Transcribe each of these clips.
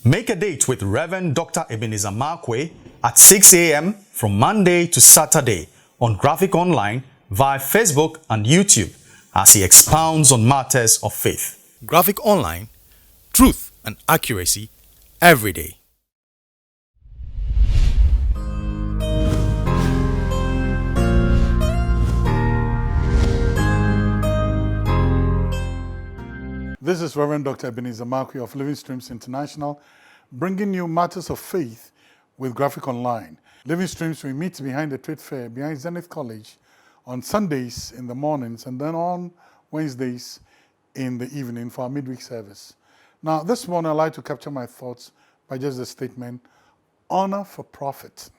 Make a date with Rev Dr Ebenezer Markwei at 6 a.m. from Monday to Saturday on Graphic Online via Facebook and YouTube as he expounds on matters of faith. Graphic Online, truth and accuracy every day. This is Rev Dr Ebenezer Markwei of Living Streams International, bringing you matters of faith with Graphic Online. Living Streams, we meet behind the trade fair, behind Zenith College, on Sundays in the mornings, and then on Wednesdays in the evening for our midweek service. Now, this morning I'd like to capture my thoughts by just a statement: honor for profit.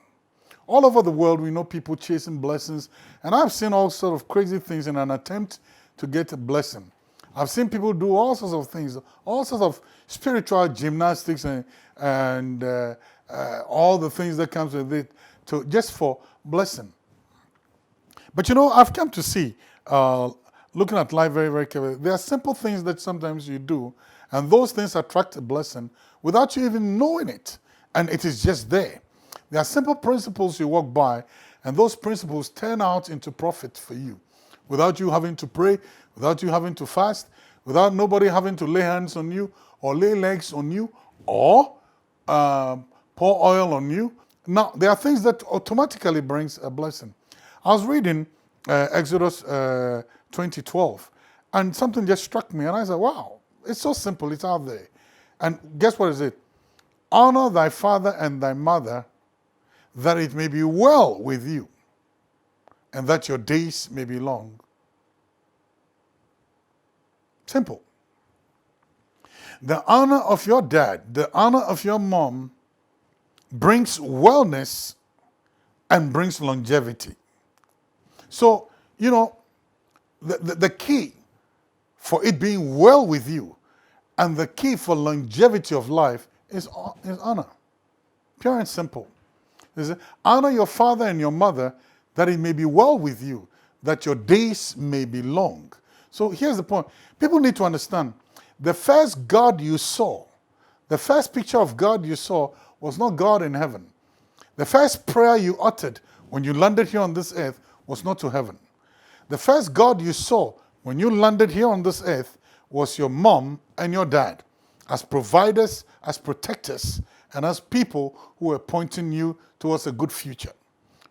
All over the world, we know people chasing blessings, and I've seen all sorts of crazy things in an attempt to get a blessing. I've seen people do all sorts of things, all sorts of spiritual gymnastics and all the things that comes with it, just for blessing. But you know, I've come to see, looking at life very, very carefully, there are simple things that sometimes you do, and those things attract a blessing without you even knowing it, and it is just there. There are simple principles you walk by, and those principles turn out into profit for you, without you having to pray, without you having to fast, without nobody having to lay hands on you or lay legs on you or pour oil on you. Now, there are things that automatically brings a blessing. I was reading Exodus 20:12, and something just struck me, and I said, wow, it's so simple, it's out there. And guess what is it? Honor thy father and thy mother, that it may be well with you, and that your days may be long. Simple. The honor of your dad, the honor of your mom brings wellness and brings longevity. So, you know, the key for it being well with you and the key for longevity of life is honor. Pure and simple. Honor your father and your mother, that it may be well with you, that your days may be long. So here's the point. People need to understand, the first God you saw, the first picture of God you saw was not God in heaven. The first prayer you uttered when you landed here on this earth was not to heaven. The first God you saw when you landed here on this earth was your mom and your dad, as providers, as protectors, and as people who were pointing you towards a good future.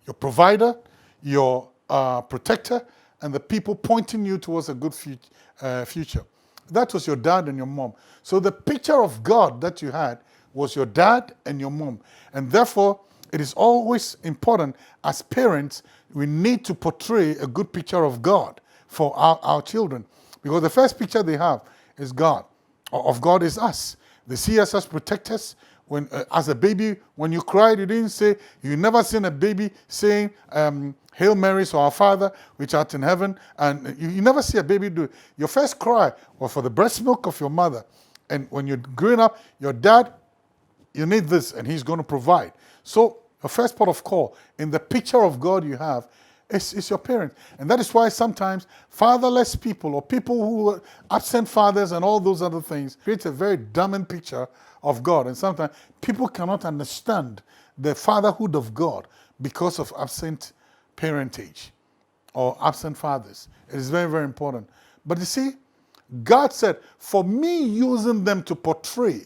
Your provider, your protector, and the people pointing you towards a good future. That was your dad and your mom. So the picture of God that you had was your dad and your mom. And therefore, it is always important as parents, we need to portray a good picture of God for our children. Because the first picture they have is God. Of God is us. They see us as protectors. When, as a baby, when you cried, you didn't say, you never seen a baby saying, Hail Mary, so our Father, which art in heaven. And you never see a baby do it. Your first cry was for the breast milk of your mother. And when you're growing up, your dad, you need this, and he's going to provide. So your first port of call in the picture of God you have is your parents. And that is why sometimes fatherless people or people who are absent fathers and all those other things create a very damning picture of God. And sometimes people cannot understand the fatherhood of God because of absent parentage or absent fathers. It is very, very important. But you see, God said, for me using them to portray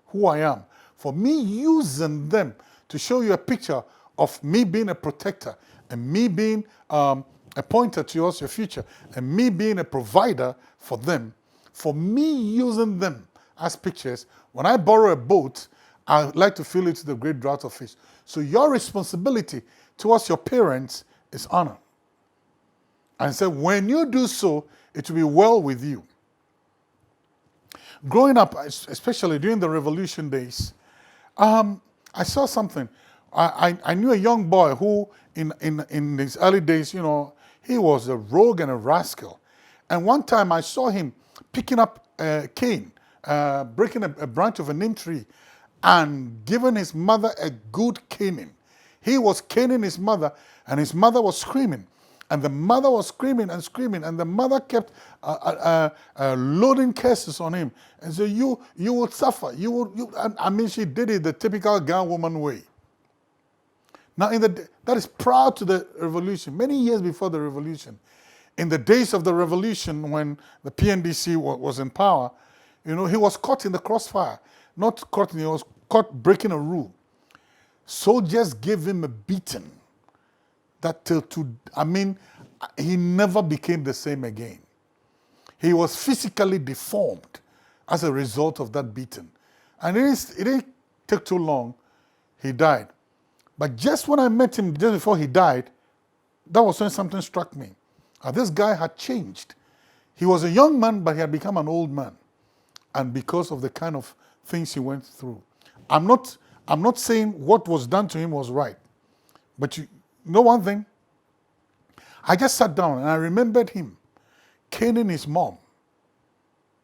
who I am, for me using them to show you a picture of me being a protector and me being a pointer towards your future and me being a provider for them, for me using them as pictures, when I borrow a boat, I like to fill it to the great draught of fish. So your responsibility towards your parents is honor. And so when you do so, it will be well with you. Growing up, especially during the revolution days, I saw something. I knew a young boy who, in his early days, you know, he was a rogue and a rascal. And one time I saw him picking up a cane, breaking a branch of a neem tree, and giving his mother a good caning. He was caning his mother, and his mother was screaming. And the mother was screaming and screaming, and the mother kept loading curses on him and said, "You will suffer. You will." I mean, she did it the typical Ghana woman way. Now, that is prior to the revolution, many years before the revolution. In the days of the revolution, when the PNDC was in power, he was caught in the crossfire. Not caught, he was caught breaking a rule. Soldiers gave him a beating that he never became the same again. He was physically deformed as a result of that beating. And it didn't take too long, he died. But just when I met him, just before he died, that was when something struck me. This guy had changed. He was a young man, but he had become an old man. And because of the kind of things he went through. I'm not saying what was done to him was right. But you know one thing? I just sat down and I remembered him caning his mom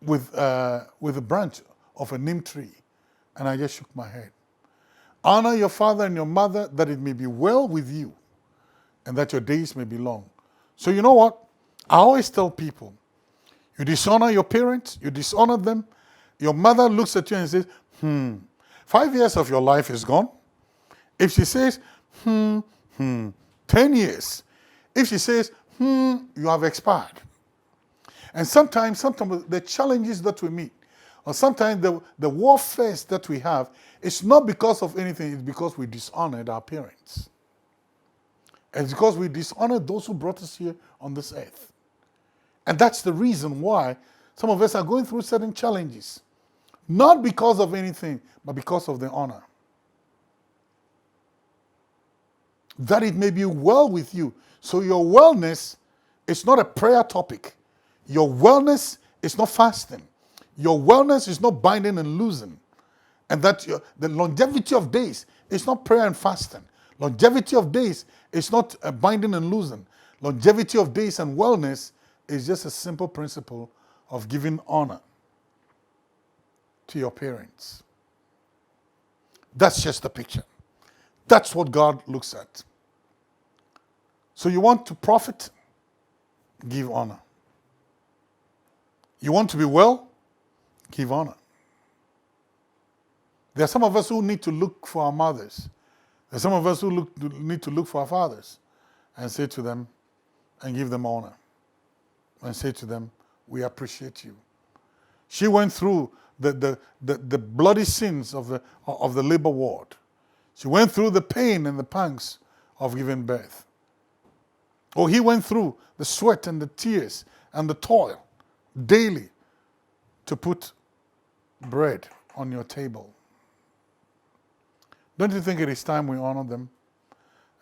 with a branch of a neem tree. And I just shook my head. Honor your father and your mother, that it may be well with you and that your days may be long. So you know what? I always tell people, you dishonor your parents, you dishonor them. Your mother looks at you and says, 5 years of your life is gone. If she says, 10 years. If she says, you have expired. And sometimes the challenges that we meet, or sometimes the warfare that we have, it's not because of anything, it's because we dishonored our parents. It's because we dishonored those who brought us here on this earth. And that's the reason why some of us are going through certain challenges. Not because of anything, but because of the honor. That it may be well with you. So your wellness is not a prayer topic. Your wellness is not fasting. Your wellness is not binding and losing. And that the longevity of days is not prayer and fasting. Longevity of days is not binding and losing. Longevity of days and wellness is just a simple principle of giving honor to your parents. That's just the picture. That's what God looks at. So you want to profit? Give honor. You want to be well? Give honor. There are some of us who need to look for our mothers. There are some of us who need to look for our fathers and say to them and give them honor. And say to them, we appreciate you. She went through the bloody sins of the labor ward. She went through the pain and the pangs of giving birth. Or he went through the sweat and the tears and the toil daily to put bread on your table. Don't you think it is time we honor them?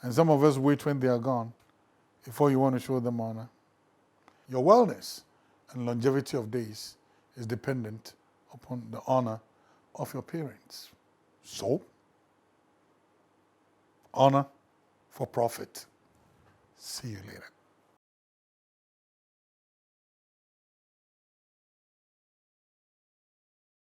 And some of us wait when they are gone before you want to show them honor. Your wellness and longevity of days is dependent upon the honor of your parents. So, honor for profit. See you later.